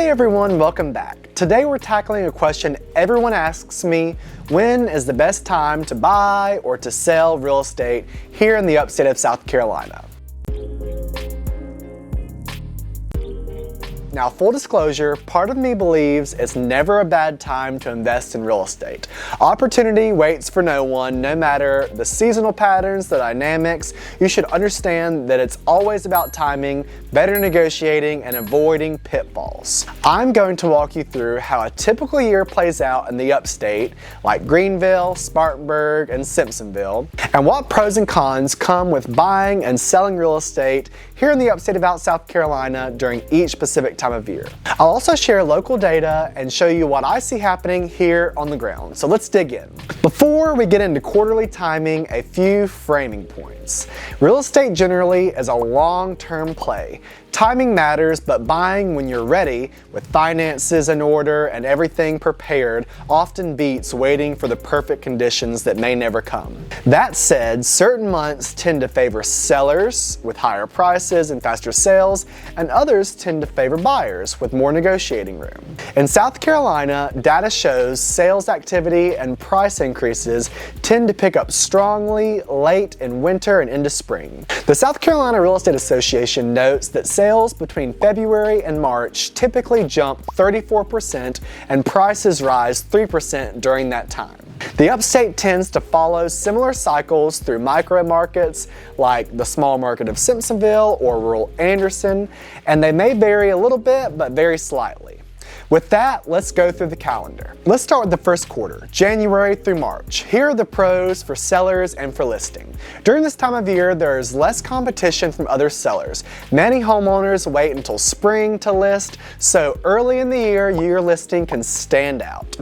Hey everyone, welcome back. Today we're tackling a question everyone asks me: when is the best time to buy or to sell real estate here in the upstate of South Carolina? Now, full disclosure, part of me believes it's never a bad time to invest in real estate. Opportunity waits for no one, no matter the seasonal patterns, the dynamics. You should understand that it's always about timing, better negotiating, and avoiding pitfalls. I'm going to walk you through how a typical year plays out in the upstate, like Greenville, Spartanburg, and Simpsonville, and what pros and cons come with buying and selling real estate here in the upstate of South Carolina during each specific time of year. I'll also share local data and show you what I see happening here on the ground. So let's dig in. Before we get into quarterly timing, a few framing points. Real estate generally is a long-term play. Timing matters, but buying when you're ready, with finances in order and everything prepared, often beats waiting for the perfect conditions that may never come. That said, certain months tend to favor sellers with higher prices and faster sales, and others tend to favor buyers with more negotiating room. In South Carolina, data shows sales activity and price increases tend to pick up strongly late in winter and into spring. The South Carolina Real Estate Association notes that sales between February and March typically jump 34% and prices rise 3% during that time. The upstate tends to follow similar cycles through micro markets like the small market of Simpsonville or rural Anderson, and they may vary a little bit, but very slightly. With that, let's go through the calendar. Let's start with the first quarter, January through March. Here are the pros for sellers and for listing. During this time of year, there is less competition from other sellers. Many homeowners wait until spring to list, so early in the year, your listing can stand out.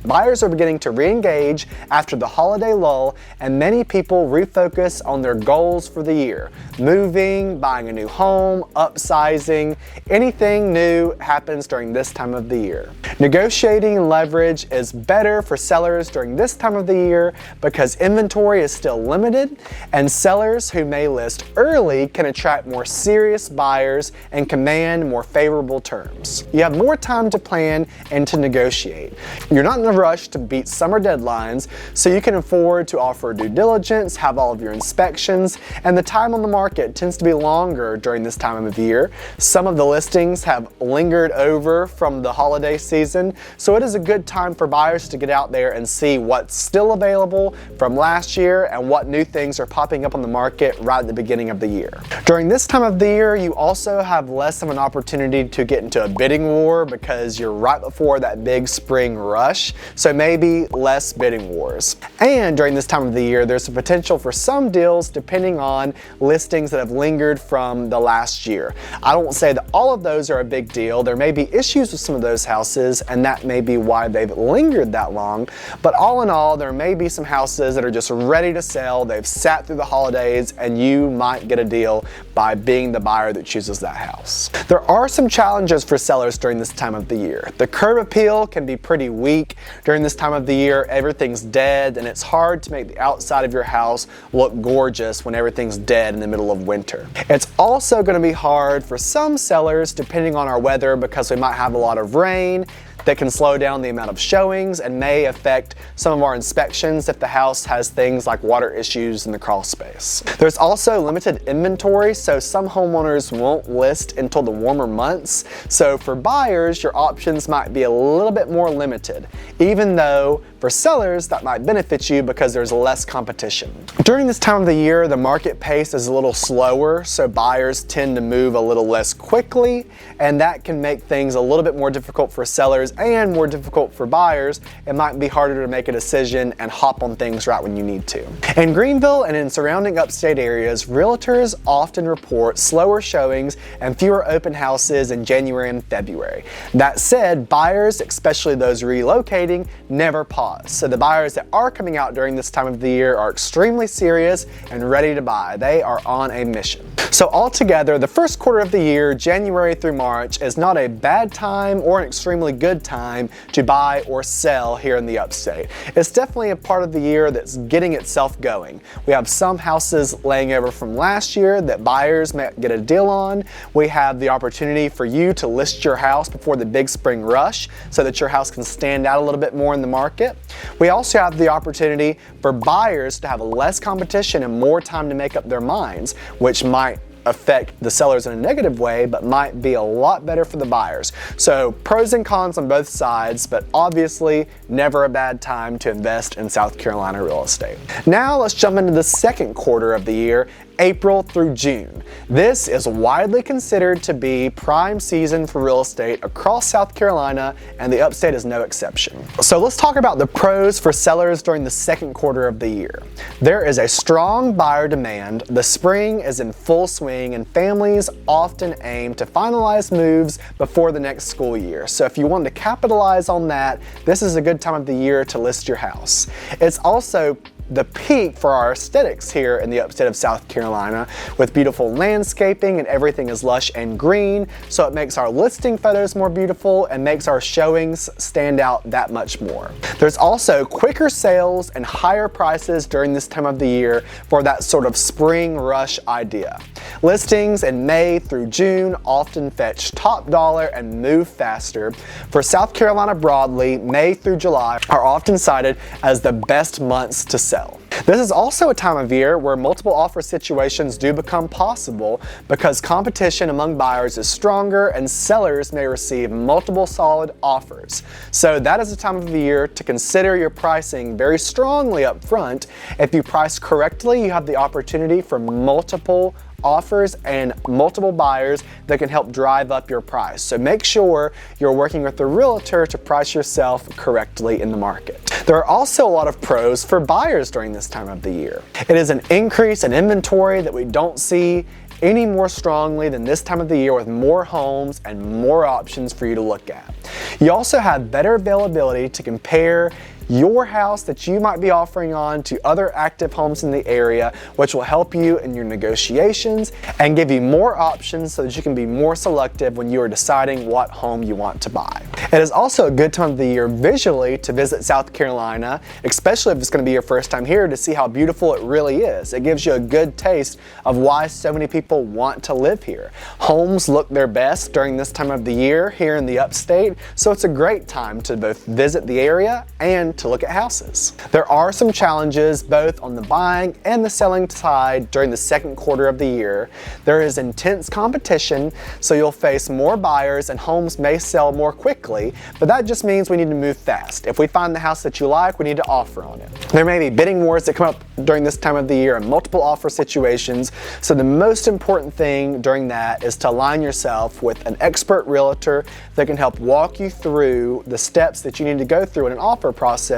Buyers are beginning to re-engage after the holiday lull, and many people refocus on their goals for the year. Moving, buying a new home, upsizing, anything new happens during this time of the year. Negotiating and leverage is better for sellers during this time of the year because inventory is still limited, and sellers who may list early can attract more serious buyers and command more favorable terms. You have more time to plan and to negotiate. You're not in a rush to beat summer deadlines, so you can afford to offer due diligence, have all of your inspections, and the time on the market tends to be longer during this time of year. Some of the listings have lingered over from the holiday season, so it is a good time for buyers to get out there and see what's still available from last year and what new things are popping up on the market right at the beginning of the year. During this time of the year, you also have less of an opportunity to get into a bidding war because you're right before that big spring rush, so maybe less bidding wars. And during this time of the year, there's a potential for some deals depending on listings that have lingered from the last year. I don't say that all of those are a big deal. There may be issues with some of those houses, and that may be why they've lingered that long, but all in all, there may be some houses that are just ready to sell. They've sat through the holidays, and you might get a deal by being the buyer that chooses that house. There are some challenges for sellers during this time of the year. The curb appeal can be pretty weak during this time of the year. Everything's dead, and it's hard to make the outside of your house look gorgeous when everything's dead in the middle of winter. It's also going to be hard for some sellers depending on our weather because we might have a lot of rain that can slow down the amount of showings and may affect some of our inspections if the house has things like water issues in the crawl space. There's also limited inventory, so some homeowners won't list until the warmer months. So for buyers, your options might be a little bit more limited, even though for sellers that might benefit you because there's less competition. During this time of the year, the market pace is a little slower, so buyers tend to move a little less quickly, and that can make things a little bit more difficult for sellers and more difficult for buyers. It might be harder to make a decision and hop on things right when you need to. In Greenville and in surrounding upstate areas, realtors often report slower showings and fewer open houses in January and February. That said, buyers, especially those relocating, never pause. So the buyers that are coming out during this time of the year are extremely serious and ready to buy. They are on a mission. So altogether, the first quarter of the year, January through March, is not a bad time or an extremely good good time to buy or sell here in the Upstate. It's definitely a part of the year that's getting itself going. We have some houses laying over from last year that buyers may get a deal on. We have the opportunity for you to list your house before the big spring rush so that your house can stand out a little bit more in the market. We also have the opportunity for buyers to have less competition and more time to make up their minds, which might affect the sellers in a negative way, but might be a lot better for the buyers. So pros and cons on both sides, but obviously never a bad time to invest in South Carolina real estate. Now let's jump into the second quarter of the year, April through June. This is widely considered to be prime season for real estate across South Carolina, and the Upstate is no exception. So let's talk about the pros for sellers during the second quarter of the year. There is a strong buyer demand, the spring is in full swing, and families often aim to finalize moves before the next school year. So if you want to capitalize on that, this is a good time of the year to list your house. It's also the peak for our aesthetics here in the Upstate of South Carolina, with beautiful landscaping and everything is lush and green, so it makes our listing photos more beautiful and makes our showings stand out that much more. There's also quicker sales and higher prices during this time of the year for that sort of spring rush idea. Listings in May through June often fetch top dollar and move faster. For South Carolina broadly, May through July are often cited as the best months to sell. This is also a time of year where multiple offer situations do become possible because competition among buyers is stronger and sellers may receive multiple solid offers. So that is a time of the year to consider your pricing very strongly up front. If you price correctly, you have the opportunity for multiple offers and multiple buyers that can help drive up your price. So make sure you're working with a realtor to price yourself correctly in the market. There are also a lot of pros for buyers during this time of the year. It is an increase in inventory that we don't see any more strongly than this time of the year, with more homes and more options for you to look at. You also have better availability to compare your house that you might be offering on to other active homes in the area, which will help you in your negotiations and give you more options so that you can be more selective when you are deciding what home you want to buy. It is also a good time of the year visually to visit South Carolina, especially if it's going to be your first time here, to see how beautiful it really is. It gives you a good taste of why so many people want to live here. Homes look their best during this time of the year here in the Upstate, so it's a great time to both visit the area and to look at houses. There are some challenges both on the buying and the selling side during the second quarter of the year. There is intense competition, so you'll face more buyers and homes may sell more quickly, but that just means we need to move fast. If we find the house that you like, we need to offer on it. There may be bidding wars that come up during this time of the year and multiple offer situations, so the most important thing during that is to align yourself with an expert realtor that can help walk you through the steps that you need to go through in an offer process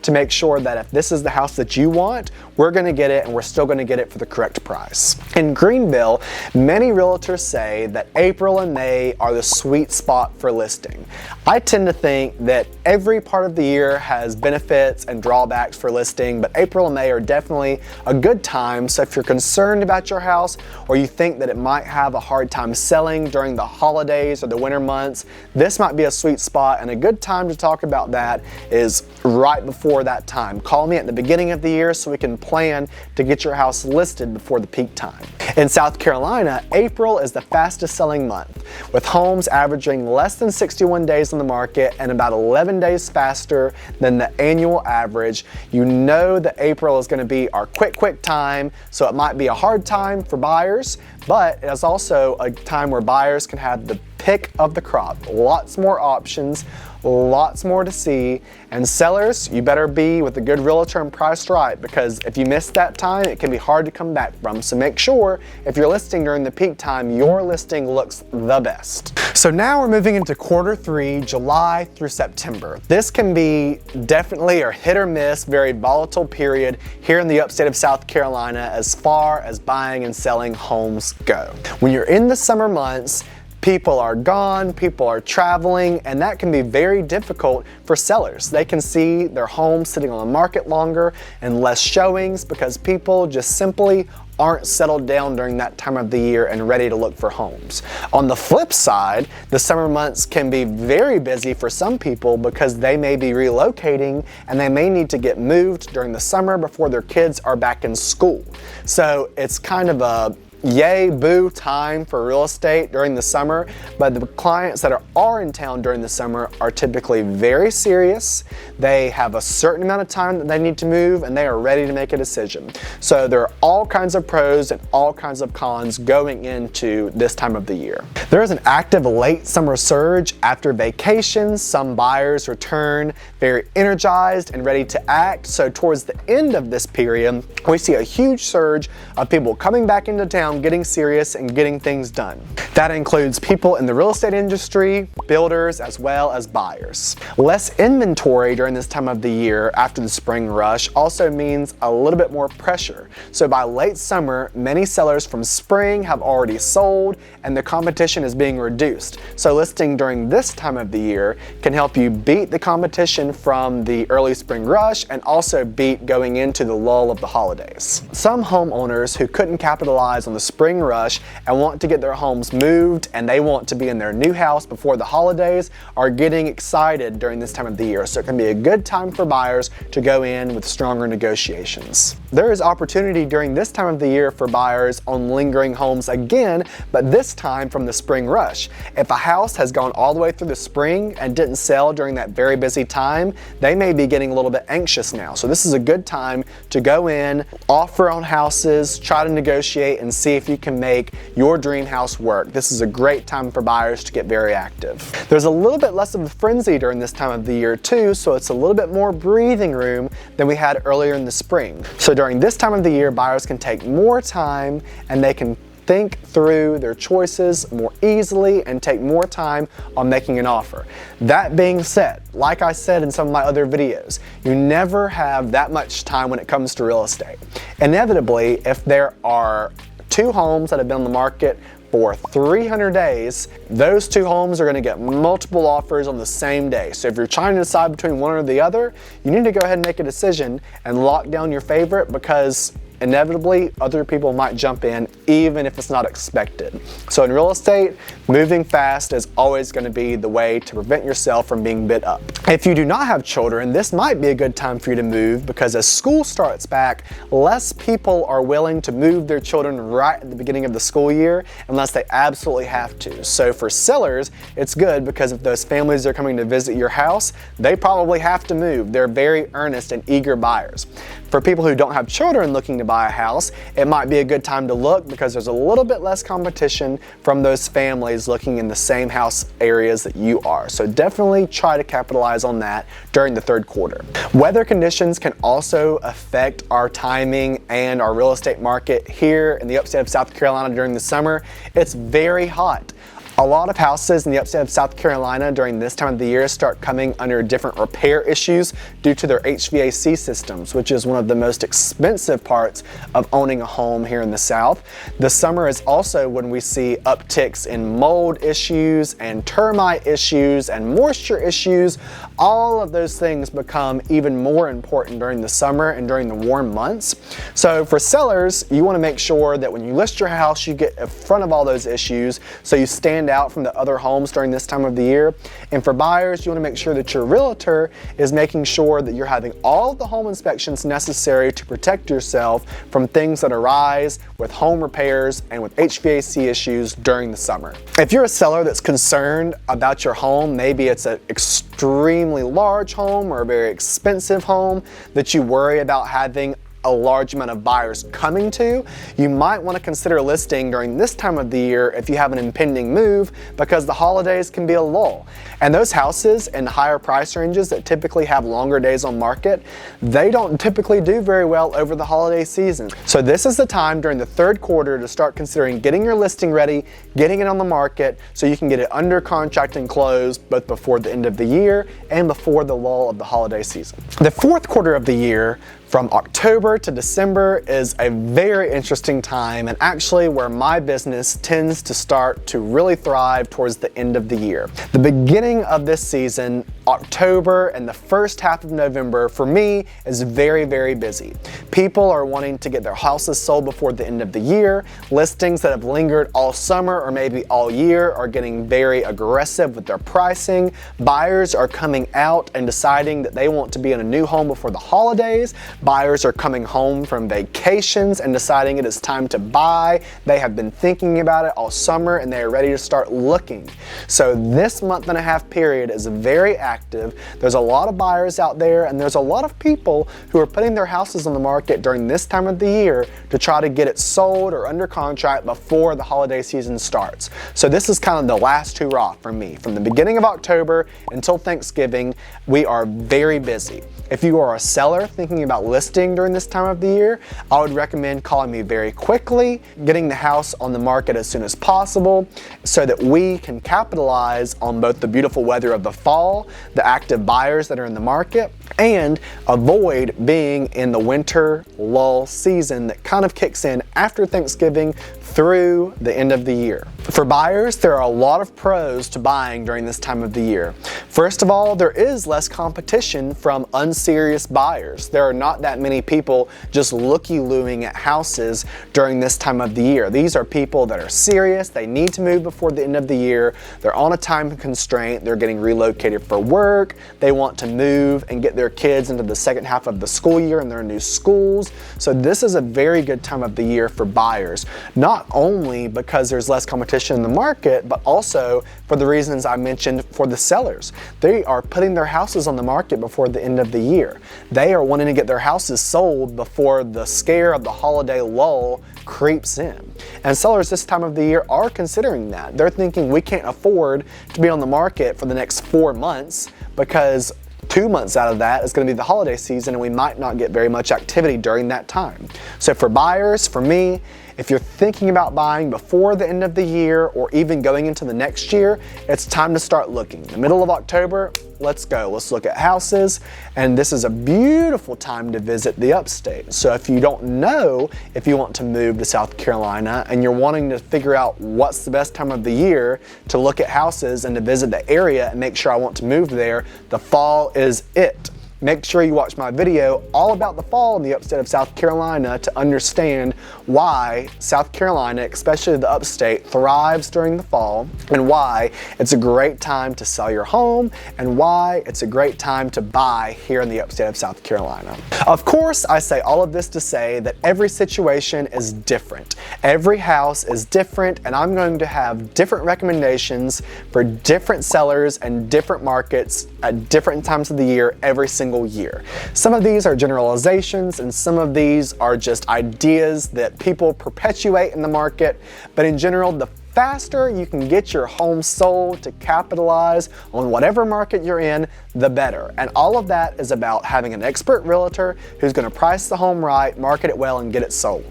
to make sure that if this is the house that you want, we're going to get it and we're still going to get it for the correct price. In Greenville, many realtors say that April and May are the sweet spot for listing. I tend to think that every part of the year has benefits and drawbacks for listing, but April and May are definitely a good time. So if you're concerned about your house or you think that it might have a hard time selling during the holidays or the winter months, this might be a sweet spot, and a good time to talk about that is right before that time. Call me at the beginning of the year so we can plan to get your house listed before the peak time. In South Carolina, April is the fastest selling month, with homes averaging less than 61 days on the market and about 11 days faster than the annual average. You know that April is going to be our quick time, so it might be a hard time for buyers, but it is also a time where buyers can have the pick of the crop. Lots more options, lots more to see, and sellers, you better be with a good realtor and priced right, because if you miss that time, it can be hard to come back from. So make sure if you're listing during the peak time, your listing looks the best. So now we're moving into quarter 3, July through September. This can be definitely a hit or miss, very volatile period here in the Upstate of South Carolina as far as buying and selling homes go. When you're in the summer months, People are gone, people are traveling, and that can be very difficult for sellers. They can see their home sitting on the market longer and less showings because people just simply aren't settled down during that time of the year and ready to look for homes. On the flip side, the summer months can be very busy for some people because they may be relocating and they may need to get moved during the summer before their kids are back in school. So it's kind of a yay boo time for real estate during the summer, but the clients that are in town during the summer are typically very serious. They have a certain amount of time that they need to move and they are ready to make a decision. So there are all kinds of pros and all kinds of cons going into this time of the year. There is an active late summer surge after vacations. Some buyers return very energized and ready to act. So towards the end of this period, we see a huge surge of people coming back into town, getting serious and getting things done. That includes people in the real estate industry, builders, as well as buyers. Less inventory during this time of the year after the spring rush also means a little bit more pressure. So by late summer, many sellers from spring have already sold and the competition is being reduced. So listing during this time of the year can help you beat the competition from the early spring rush and also beat going into the lull of the holidays. Some homeowners who couldn't capitalize on the spring rush and want to get their homes moved and they want to be in their new house before the holidays are getting excited during this time of the year. So it can be a good time for buyers to go in with stronger negotiations. There is opportunity during this time of the year for buyers on lingering homes again, but this time from the spring rush. If a house has gone all the way through the spring and didn't sell during that very busy time, they may be getting a little bit anxious now. So this is a good time to go in, offer on houses, try to negotiate and see if you can make your dream house work. This is a great time for buyers to get very active. There's a little bit less of a frenzy during this time of the year too, so it's a little bit more breathing room than we had earlier in the spring. So during this time of the year, buyers can take more time and they can think through their choices more easily and take more time on making an offer. That being said, like I said in some of my other videos, you never have that much time when it comes to real estate. Inevitably, if there are two homes that have been on the market for 300 days, those two homes are going to get multiple offers on the same day. So if you're trying to decide between one or the other, you need to go ahead and make a decision and lock down your favorite, because inevitably other people might jump in even if it's not expected. So in real estate, moving fast is always going to be the way to prevent yourself from being bid up. If you do not have children, this might be a good time for you to move, because as school starts back, less people are willing to move their children right at the beginning of the school year unless they absolutely have to. So for sellers, it's good because if those families are coming to visit your house, they probably have to move. They're very earnest and eager buyers. For people who don't have children looking to buy a house, it might be a good time to look because there's a little bit less competition from those families looking in the same house areas that you are. So definitely try to capitalize on that during the third quarter. Weather conditions can also affect our timing and our real estate market here in the upstate of South Carolina during the summer. It's very hot. A lot of houses in the upstate of South Carolina during this time of the year start coming under different repair issues due to their HVAC systems, which is one of the most expensive parts of owning a home here in the South. The summer is also when we see upticks in mold issues and termite issues and moisture issues. All of those things become even more important during the summer and during the warm months. So for sellers, you want to make sure that when you list your house, you get in front of all those issues so you stand out from the other homes during this time of the year. And for buyers, you want to make sure that your realtor is making sure that you're having all of the home inspections necessary to protect yourself from things that arise with home repairs and with HVAC issues during the summer. If you're a seller that's concerned about your home, maybe it's an extremely large home or a very expensive home that you worry about having a large amount of buyers coming to, you might want to consider listing during this time of the year if you have an impending move, because the holidays can be a lull. And those houses in higher price ranges that typically have longer days on market, they don't typically do very well over the holiday season. So this is the time during the third quarter to start considering getting your listing ready, getting it on the market so you can get it under contract and closed both before the end of the year and before the lull of the holiday season. The fourth quarter of the year, from October to December, is a very interesting time, and actually where my business tends to start to really thrive towards the end of the year. The beginning of this season, October and the first half of November, for me, is very, very busy. People are wanting to get their houses sold before the end of the year. Listings that have lingered all summer or maybe all year are getting very aggressive with their pricing. Buyers are coming out and deciding that they want to be in a new home before the holidays. Buyers are coming home from vacations and deciding it is time to buy. They have been thinking about it all summer and they are ready to start looking. So this month and a half period is very active. There's a lot of buyers out there, and there's a lot of people who are putting their houses on the market during this time of the year to try to get it sold or under contract before the holiday season starts. So this is kind of the last hurrah for me. From the beginning of October until Thanksgiving, we are very busy. If you are a seller thinking about listing during this time of the year, I would recommend calling me very quickly, getting the house on the market as soon as possible so that we can capitalize on both the beautiful weather of the fall, the active buyers that are in the market, and avoid being in the winter lull season that kind of kicks in after Thanksgiving through the end of the year. For buyers, there are a lot of pros to buying during this time of the year. First of all, there is less competition from unserious buyers. There are not that many people just looky-looing at houses during this time of the year. These are people that are serious. They need to move before the end of the year. They're on a time constraint. They're getting relocated for work. They want to move and get their kids into the second half of the school year in their new schools. So this is a very good time of the year for buyers, not only because there's less competition in the market, but also for the reasons I mentioned for the sellers. They are putting their houses on the market before the end of the year. They are wanting to get their houses sold before the scare of the holiday lull creeps in. And sellers this time of the year are considering that. They're thinking we can't afford to be on the market for the next 4 months because 2 months out of that is going to be the holiday season and we might not get very much activity during that time. So for buyers, for me, if you're thinking about buying before the end of the year or even going into the next year, it's time to start looking. The middle of October, let's go. Let's look at houses. And this is a beautiful time to visit the Upstate. So if you don't know if you want to move to South Carolina and you're wanting to figure out what's the best time of the year to look at houses and to visit the area and make sure I want to move there, the fall is it. Make sure you watch my video all about the fall in the upstate of South Carolina to understand why South Carolina, especially the upstate, thrives during the fall and why it's a great time to sell your home and why it's a great time to buy here in the upstate of South Carolina. Of course, I say all of this to say that every situation is different. Every house is different, and I'm going to have different recommendations for different sellers and different markets at different times of the year every single year. Some of these are generalizations and some of these are just ideas that people perpetuate in the market, but in general, the faster you can get your home sold to capitalize on whatever market you're in, the better. And all of that is about having an expert realtor who's going to price the home right, market it well, and get it sold.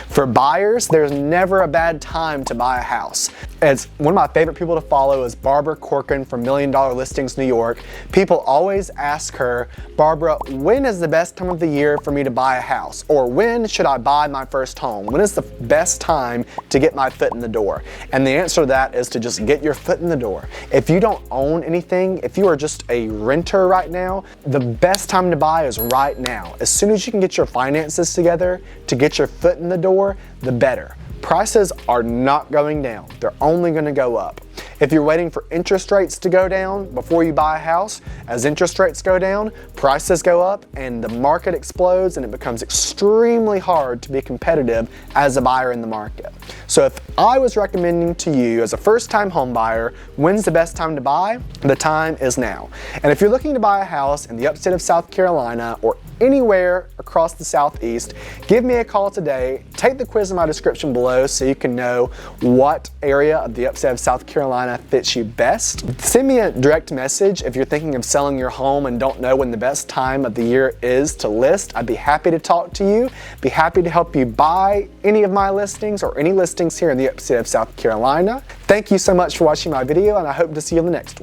For buyers, there's never a bad time to buy a house. It's one of my favorite people to follow is Barbara Corcoran from $1 Million Listings New York. People always ask her, Barbara, when is the best time of the year for me to buy a house? Or when should I buy my first home? When is the best time to get my foot in the door? And the answer to that is to just get your foot in the door. If you don't own anything, if you are just a renter right now, the best time to buy is right now. As soon as you can get your finances together to get your foot in the door, the better. Prices are not going down. They're only going to go up. If you're waiting for interest rates to go down before you buy a house, as interest rates go down, prices go up and the market explodes and it becomes extremely hard to be competitive as a buyer in the market. So if I was recommending to you as a first-time home buyer, when's the best time to buy? The time is now. And if you're looking to buy a house in the upstate of South Carolina or anywhere across the Southeast, give me a call today. Take the quiz in my description below so you can know what area of the upstate of South Carolina Carolina fits you best. Send me a direct message if you're thinking of selling your home and don't know when the best time of the year is to list. I'd be happy to talk to you, be happy to help you buy any of my listings or any listings here in the upstate of South Carolina. Thank you so much for watching my video, and I hope to see you in the next one.